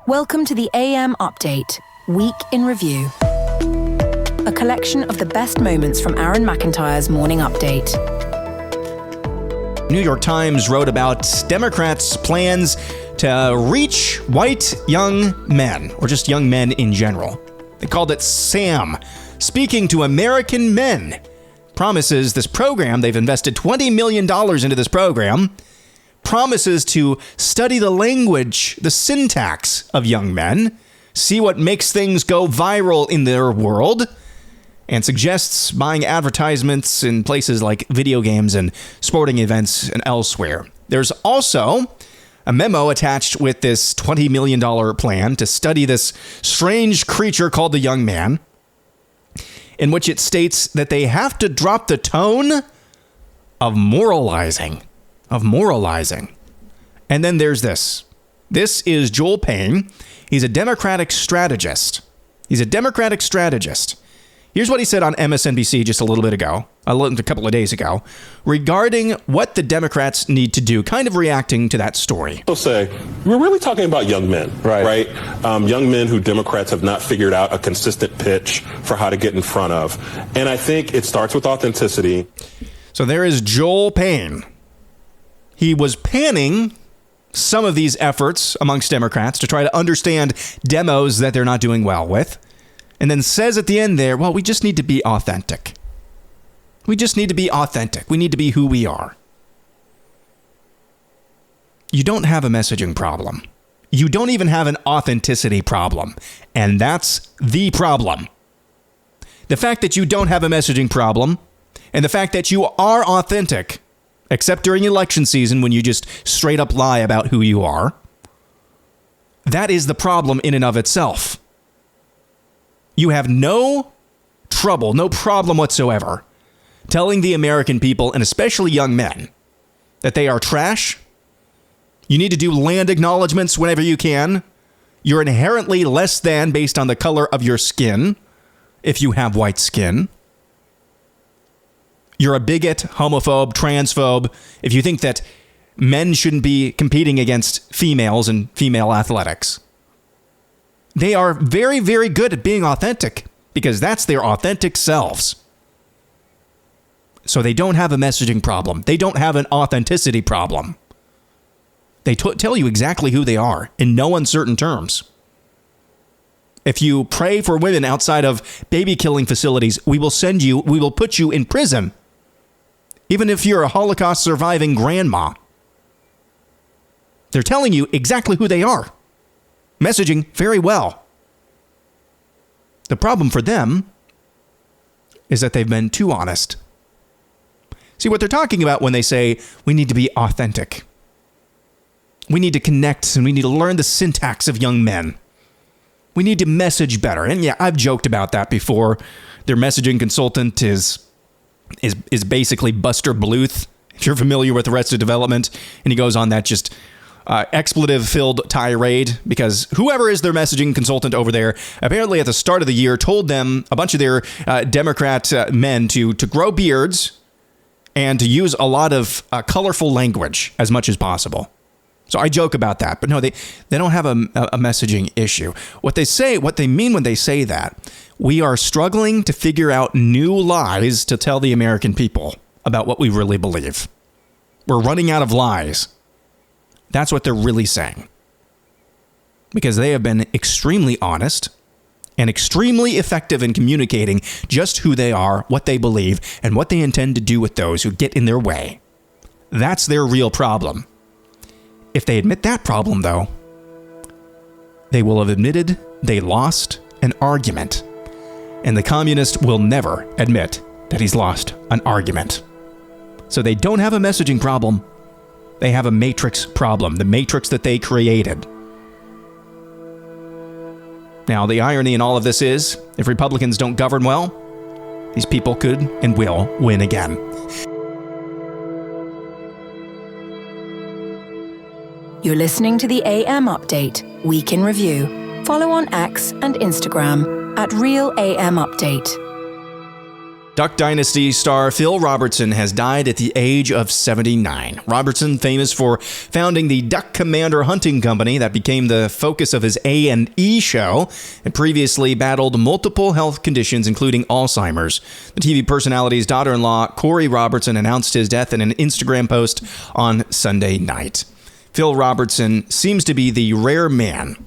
Welcome to the AM Update, Week in Review. A collection of the best moments from Aaron McIntire's Morning Update. New York Times wrote about Democrats' plans to reach white young men, or just young men in general. They called it SAM, Speaking to American Men. Promises this program, they've invested $20 million into this program, promises to study the language, the syntax of young men, see what makes things go viral in their world, and suggests buying advertisements in places like video games and sporting events and elsewhere. There's also a memo attached with this $20 million plan to study this strange creature called the young man, in which it states that they have to drop the tone of moralizing. And then there's this. This is Joel Payne. He's a Democratic strategist. Here's what he said on MSNBC just a little bit ago, a couple of days ago, regarding what the Democrats need to do, kind of reacting to that story. I'll say, we're really talking about young men, right? Young men who Democrats have not figured out a consistent pitch for how to get in front of. And I think it starts with authenticity. So there is Joel Payne. He was panning some of these efforts amongst Democrats to try to understand demos that they're not doing well with. And then says at the end there, well, we just need to be authentic. We need to be who we are. You don't have a messaging problem. You don't even have an authenticity problem. And that's the problem. The fact that you don't have a messaging problem and the fact that you are authentic, except during election season when you just straight up lie about who you are, that is the problem in and of itself. You have no problem whatsoever telling the American people, and especially young men, that they are trash. You need to do land acknowledgments whenever you can. You're inherently less than based on the color of your skin, if you have white skin. You're a bigot, homophobe, transphobe, if you think that men shouldn't be competing against females in female athletics. They are very, very good at being authentic because that's their authentic selves. So they don't have a messaging problem. They don't have an authenticity problem. They tell you exactly who they are in no uncertain terms. If you pray for women outside of baby killing facilities, we will put you in prison. Even if you're a Holocaust surviving grandma. They're telling you exactly who they are. Messaging very well. The problem for them is that they've been too honest. See what they're talking about when they say we need to be authentic. We need to connect and we need to learn the syntax of young men. We need to message better. And yeah, I've joked about that before. Their messaging consultant is basically Buster Bluth, if you're familiar with Arrested Development, and he goes on that just expletive-filled tirade because whoever is their messaging consultant over there apparently at the start of the year told them, a bunch of their Democrat men, to grow beards and to use a lot of colorful language as much as possible. So I joke about that, but no, they don't have a messaging issue. What they mean when they say that, we are struggling to figure out new lies to tell the American people about what we really believe. We're running out of lies. That's what they're really saying. Because they have been extremely honest and extremely effective in communicating just who they are, what they believe, and what they intend to do with those who get in their way. That's their real problem. If they admit that problem, though, they will have admitted they lost an argument. And the communist will never admit that he's lost an argument. So they don't have a messaging problem. They have a matrix problem, the matrix that they created. Now, the irony in all of this is, if Republicans don't govern well, these people could and will win again. You're listening to the AM Update, Week in Review. Follow on X and Instagram @RealAMUpdate. Duck Dynasty star Phil Robertson has died at the age of 79. Robertson, famous for founding the Duck Commander Hunting Company that became the focus of his A&E show, and previously battled multiple health conditions, including Alzheimer's. The TV personality's daughter-in-law, Corey Robertson, announced his death in an Instagram post on Sunday night. Phil Robertson seems to be the rare man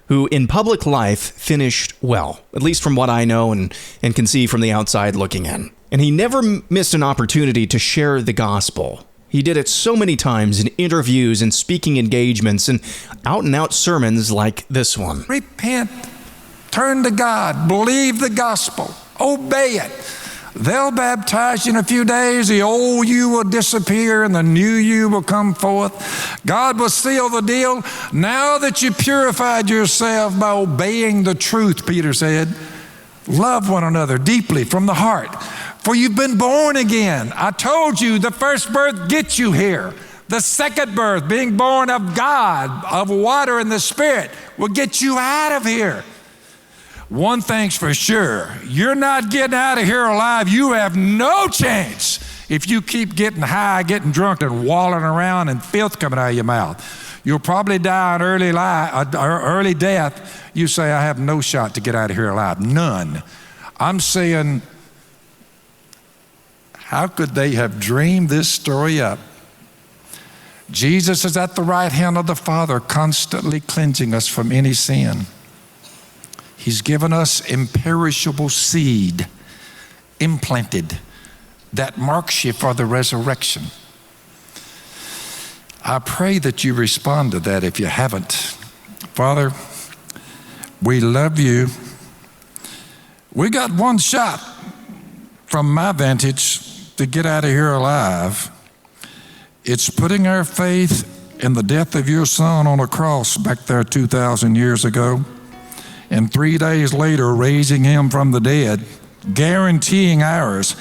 who in public life finished well, at least from what I know and can see from the outside looking in. And he never missed an opportunity to share the gospel. He did it so many times in interviews and speaking engagements and out-and-out sermons like this one. Repent, turn to God, believe the gospel, obey it. They'll baptize you in a few days. The old you will disappear and the new you will come forth. God will seal the deal. Now that you purified yourself by obeying the truth, Peter said, love one another deeply from the heart. For you've been born again. I told you the first birth gets you here. The second birth, being born of God, of water and the Spirit, will get you out of here. One thing's for sure, you're not getting out of here alive. You have no chance if you keep getting high, getting drunk, and walling around and filth coming out of your mouth. You'll probably die an early death. You say, I have no shot to get out of here alive. None. I'm saying, how could they have dreamed this story up? Jesus is at the right hand of the Father, constantly cleansing us from any sin. He's given us imperishable seed implanted that marks you for the resurrection. I pray that you respond to that if you haven't. Father, we love you. We got one shot from my vantage to get out of here alive. It's putting our faith in the death of your son on a cross back there 2,000 years ago. And 3 days later, raising him from the dead, guaranteeing ours.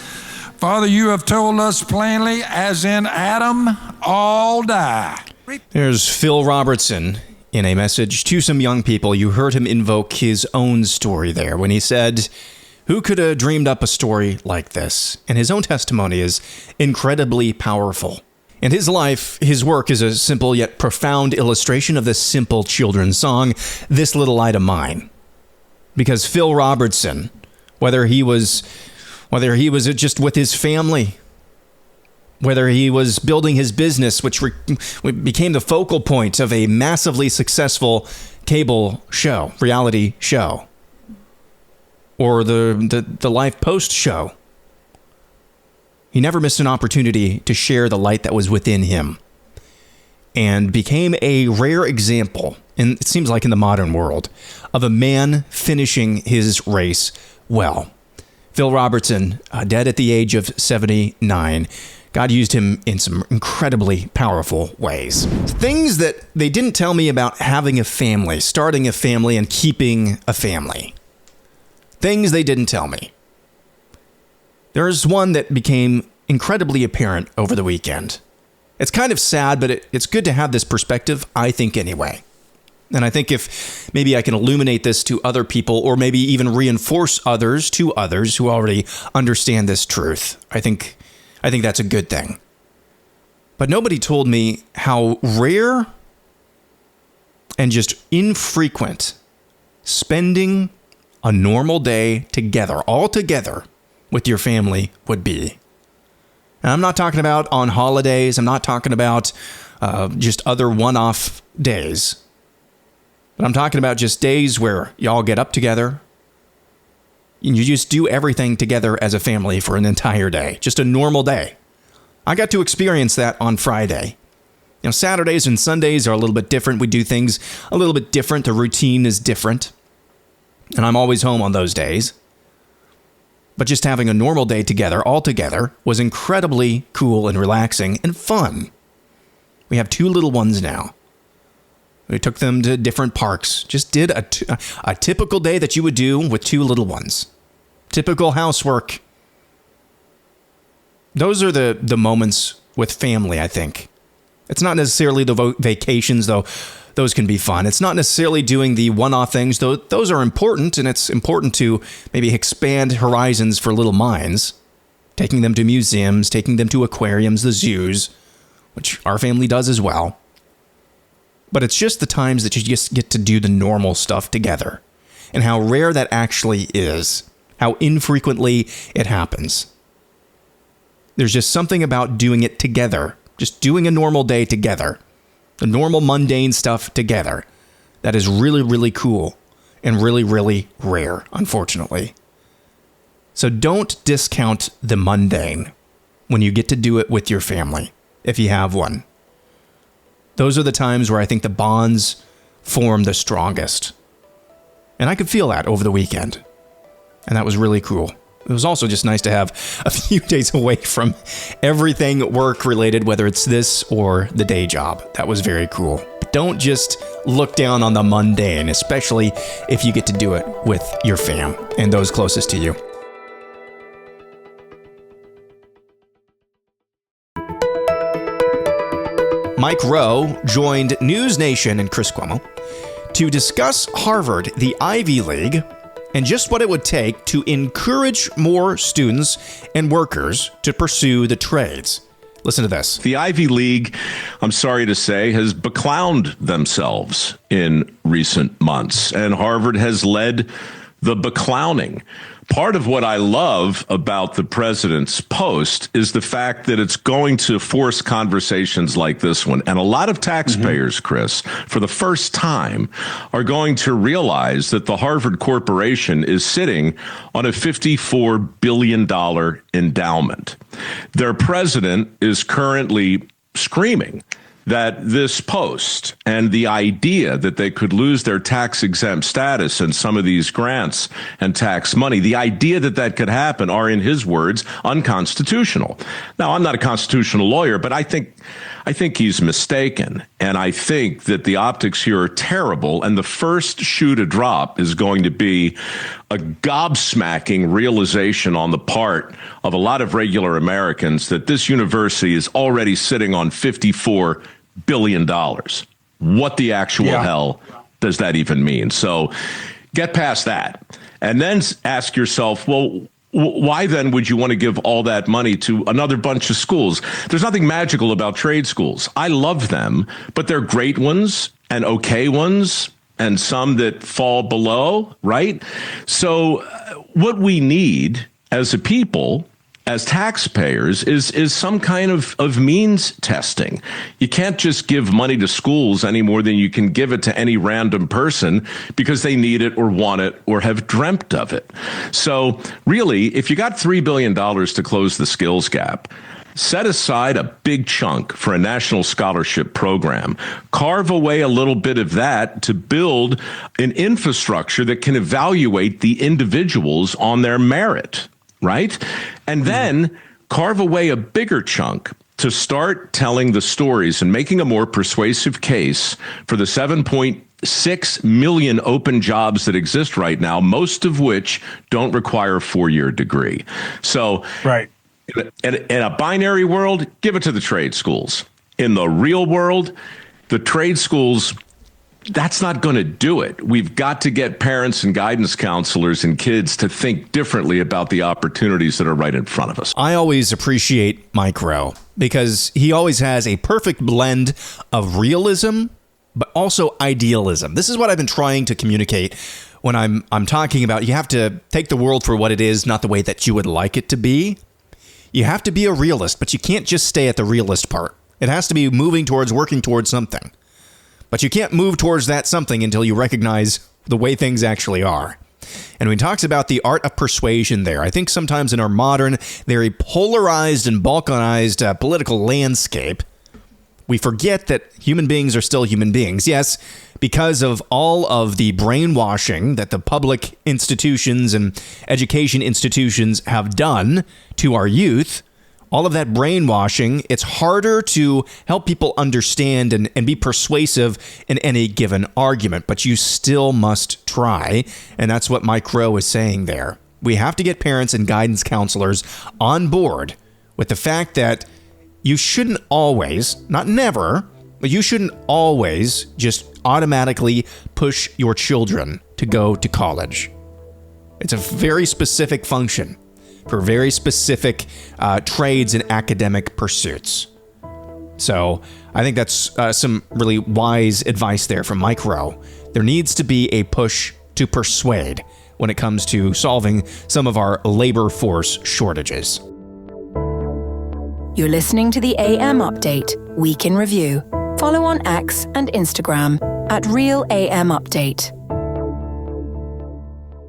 Father, you have told us plainly, as in Adam, all die. There's Phil Robertson in a message to some young people. You heard him invoke his own story there when he said, who could have dreamed up a story like this? And his own testimony is incredibly powerful. And his life, his work is a simple yet profound illustration of the simple children's song, This Little Light of Mine. Because Phil Robertson, whether he was just with his family, whether he was building his business, which became the focal point of a massively successful cable show, reality show, or the Life Post show, he never missed an opportunity to share the light that was within him, and became a rare example, and it seems like in the modern world, of a man finishing his race well. Phil Robertson, dead at the age of 79. God used him in some incredibly powerful ways. Things that they didn't tell me about having a family, starting a family, and keeping a family. Things they didn't tell me. There's one that became incredibly apparent over the weekend. It's kind of sad, but it's good to have this perspective, I think, anyway. And I think if maybe I can illuminate this to other people, or maybe even reinforce others to others who already understand this truth, I think that's a good thing. But nobody told me how rare and just infrequent spending a normal day together, all together, with your family would be. And I'm not talking about on holidays. I'm not talking about just other one-off days. But I'm talking about just days where y'all get up together and you just do everything together as a family for an entire day. Just a normal day. I got to experience that on Friday. You know, Saturdays and Sundays are a little bit different. We do things a little bit different. The routine is different. And I'm always home on those days. But just having a normal day together, all together, was incredibly cool and relaxing and fun. We have 2 little ones now. We took them to different parks. Just did a typical day that you would do with 2 little ones. Typical housework. Those are the moments with family, I think. It's not necessarily the vacations, though. those can be fun. It's not necessarily doing the one-off things, though those are important, and it's important to maybe expand horizons for little minds, taking them to museums, taking them to aquariums, the zoos, which our family does as well. But it's just the times that you just get to do the normal stuff together, and how rare that actually is, how infrequently it happens. There's just something about doing it together, just doing a normal day together, the normal mundane stuff together, that is really, really cool and really, really rare, unfortunately. So don't discount the mundane when you get to do it with your family, if you have one. Those are the times where I think the bonds form the strongest. And I could feel that over the weekend. And that was really cool. It was also just nice to have a few days away from everything work-related, whether it's this or the day job. That was very cool. But don't just look down on the mundane, especially if you get to do it with your fam and those closest to you. Mike Rowe joined News Nation and Chris Cuomo to discuss Harvard, the Ivy League, and just what it would take to encourage more students and workers to pursue the trades. Listen to this. The Ivy League, I'm sorry to say, has beclowned themselves in recent months, and Harvard has led the beclowning. Part of what I love about the president's post is the fact that it's going to force conversations like this one. And a lot of taxpayers, Chris, for the first time, are going to realize that the Harvard Corporation is sitting on a $54 billion endowment. Their president is currently screaming that this post and the idea that they could lose their tax-exempt status and some of these grants and tax money, the idea that that could happen are, in his words, unconstitutional. Now, I'm not a constitutional lawyer, but I think he's mistaken. And I think that the optics here are terrible. And the first shoe to drop is going to be a gobsmacking realization on the part of a lot of regular Americans that this university is already sitting on $54 billion. What the actual hell does that even mean? So get past that and then ask yourself, well, why then would you want to give all that money to another bunch of schools? There's nothing magical about trade schools. I love them, but they're great ones and okay ones and some that fall below, right? So what we need as a people, as taxpayers, is some kind of means testing. You can't just give money to schools any more than you can give it to any random person because they need it or want it or have dreamt of it. So really, if you got $3 billion to close the skills gap, set aside a big chunk for a national scholarship program. Carve away a little bit of that to build an infrastructure that can evaluate the individuals on their merit, right? And then carve away a bigger chunk to start telling the stories and making a more persuasive case for the 7.6 million open jobs that exist right now, most of which don't require a 4-year degree. So right. In a binary world, give it to the trade schools. In the real world, the trade schools, that's not going to do it. We've got to get parents and guidance counselors and kids to think differently about the opportunities that are right in front of us. I always appreciate Mike Rowe because he always has a perfect blend of realism, but also idealism. This is what I've been trying to communicate when I'm talking about you have to take the world for what it is, not the way that you would like it to be. You have to be a realist, but you can't just stay at the realist part. It has to be moving towards, working towards something. But you can't move towards that something until you recognize the way things actually are. And when he talks about the art of persuasion there, I think sometimes in our modern, very polarized and balkanized political landscape, we forget that human beings are still human beings. Yes, because of all of the brainwashing that the public institutions and education institutions have done to our youth, all of that brainwashing, it's harder to help people understand and be persuasive in any given argument, but you still must try. And that's what Mike Rowe is saying there. We have to get parents and guidance counselors on board with the fact that you shouldn't always, not never, but you shouldn't always just automatically push your children to go to college. It's a very specific function for very specific trades and academic pursuits. So I think that's some really wise advice there from Mike Rowe. There needs to be a push to persuade when it comes to solving some of our labor force shortages. You're listening to the AM Update, Week in Review. Follow on X and Instagram at RealAMUpdate.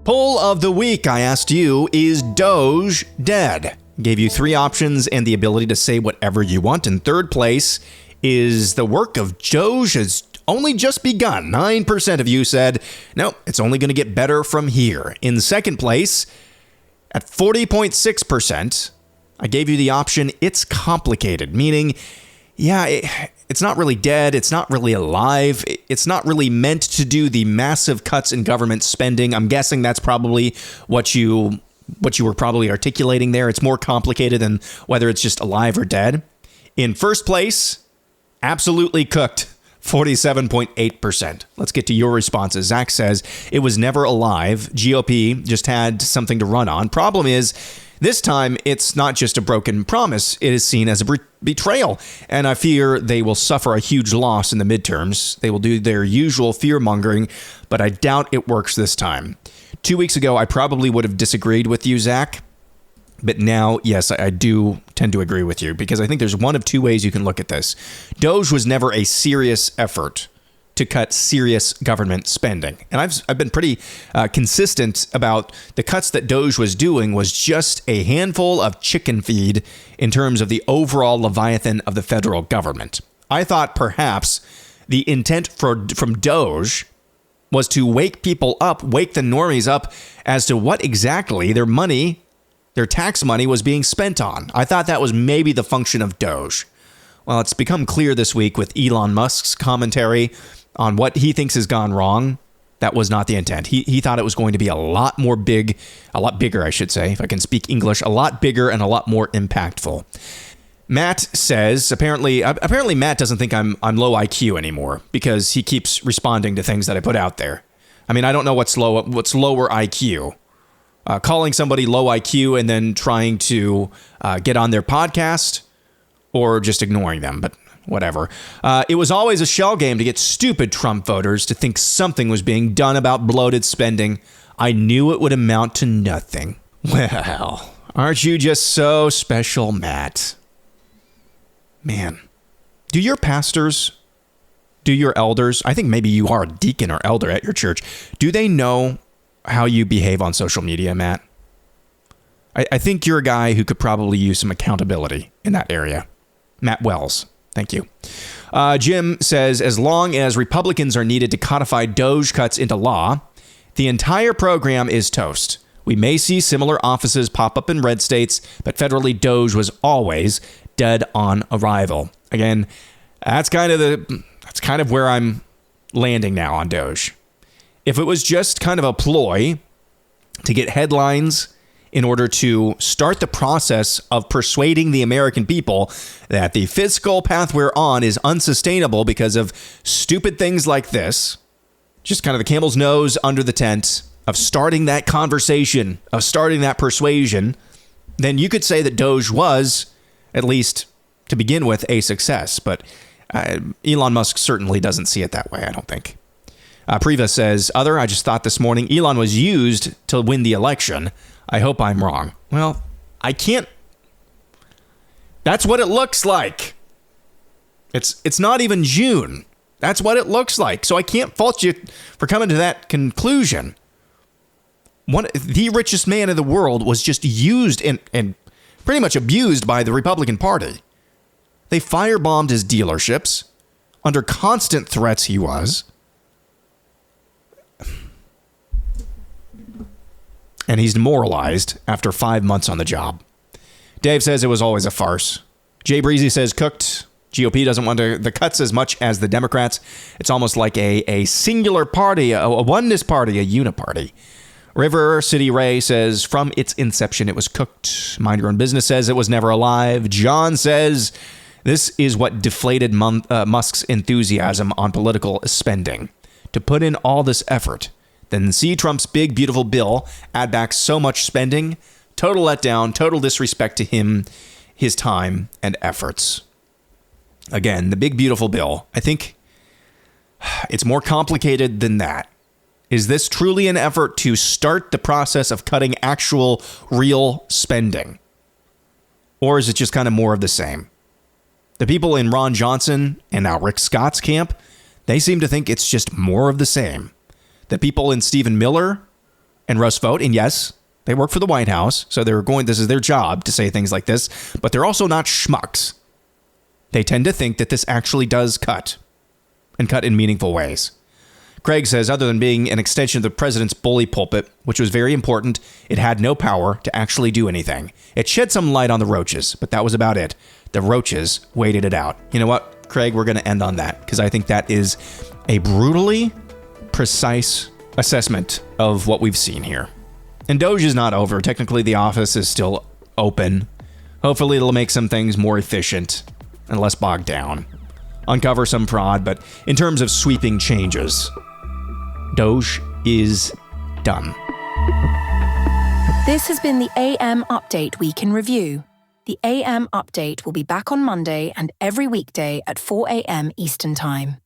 Poll of the week, I asked you, is Doge dead? Gave you 3 options and the ability to say whatever you want. In third place, is the work of Doge has only just begun. 9% of you said, no, it's only going to get better from here. In second place, at 40.6%, I gave you the option, it's complicated, meaning, it's not really dead, it's not really alive, it's not really meant to do the massive cuts in government spending. I'm guessing that's probably what you were probably articulating there. It's more complicated than whether it's just alive or dead. In first place, absolutely cooked. 47.8%. Let's get to your responses. Zach says it was never alive. GOP just had something to run on. Problem is, this time it's not just a broken promise. It is seen as a betrayal. And I fear they will suffer a huge loss in the midterms. They will do their usual fear-mongering, but I doubt it works this time. 2 weeks ago, I probably would have disagreed with you, Zach. But now, yes, I do tend to agree with you because I think there's one of 2 ways you can look at this. Doge was never a serious effort to cut serious government spending. And I've been pretty consistent about the cuts that Doge was doing was just a handful of chicken feed in terms of the overall leviathan of the federal government. I thought perhaps the intent from Doge was to wake people up, wake the normies up as to what exactly their tax money was being spent on. I thought that was maybe the function of Doge. Well, it's become clear this week with Elon Musk's commentary on what he thinks has gone wrong. That was not the intent. He thought it was going to be a lot bigger, I should say, if I can speak English, a lot bigger and a lot more impactful. Matt says, apparently Matt doesn't think I'm low IQ anymore because he keeps responding to things that I put out there. I mean, I don't know what's lower IQ. Calling somebody low IQ and then trying to get on their podcast or just ignoring them, but whatever. It was always a shell game to get stupid Trump voters to think something was being done about bloated spending. I knew it would amount to nothing. Well, aren't you just so special, Matt? Man, do your pastors, do your elders, I think maybe you are a deacon or elder at your church, do they know how you behave on social media, Matt? I think you're a guy who could probably use some accountability in that area. Matt Wells, thank you. Jim says, as long as Republicans are needed to codify Doge cuts into law, the entire program is toast. We may see similar offices pop up in red states, but federally Doge was always dead on arrival. Again, that's kind of where I'm landing now on Doge. If it was just kind of a ploy to get headlines in order to start the process of persuading the American people that the fiscal path we're on is unsustainable because of stupid things like this, just kind of the camel's nose under the tent of starting that conversation, of starting that persuasion, then you could say that Doge was, at least to begin with, a success. But Elon Musk certainly doesn't see it that way, I don't think. Priva says, I just thought this morning Elon was used to win the election. I hope I'm wrong. Well, I can't. That's what it looks like. It's not even June. That's what it looks like. So I can't fault you for coming to that conclusion. The richest man in the world was just used and pretty much abused by the Republican Party. They firebombed his dealerships. Under constant threats he was. And he's demoralized after 5 months on the job. Dave says it was always a farce. Jay Breezy says cooked. GOP doesn't want the cuts as much as the Democrats. It's almost like a singular party, a oneness party, a uniparty. River City Ray says from its inception it was cooked. Mind Your Own Business says it was never alive. John says This is what deflated Musk's enthusiasm on political spending. To put in all this effort, then see Trump's big, beautiful bill add back so much spending, total letdown, total disrespect to him, his time, and efforts. Again, the big, beautiful bill, I think it's more complicated than that. Is this truly an effort to start the process of cutting actual, real spending? Or is it just kind of more of the same? The people in Ron Johnson and now Rick Scott's camp, they seem to think it's just more of the same. The people in Stephen Miller and Russ Vought, and yes, they work for the White House, so this is their job to say things like this, but they're also not schmucks. They tend to think that this actually does cut, and cut in meaningful ways. Craig says, other than being an extension of the president's bully pulpit, which was very important, it had no power to actually do anything. It shed some light on the roaches, but that was about it. The roaches waited it out. You know what, Craig, we're going to end on that, because I think that is a brutally precise assessment of what we've seen here. And Doge is not over. Technically, the office is still open. Hopefully, it'll make some things more efficient and less bogged down. Uncover some fraud, but in terms of sweeping changes, Doge is done. This has been the AM Update Week in Review. The AM Update will be back on Monday and every weekday at 4 a.m. Eastern Time.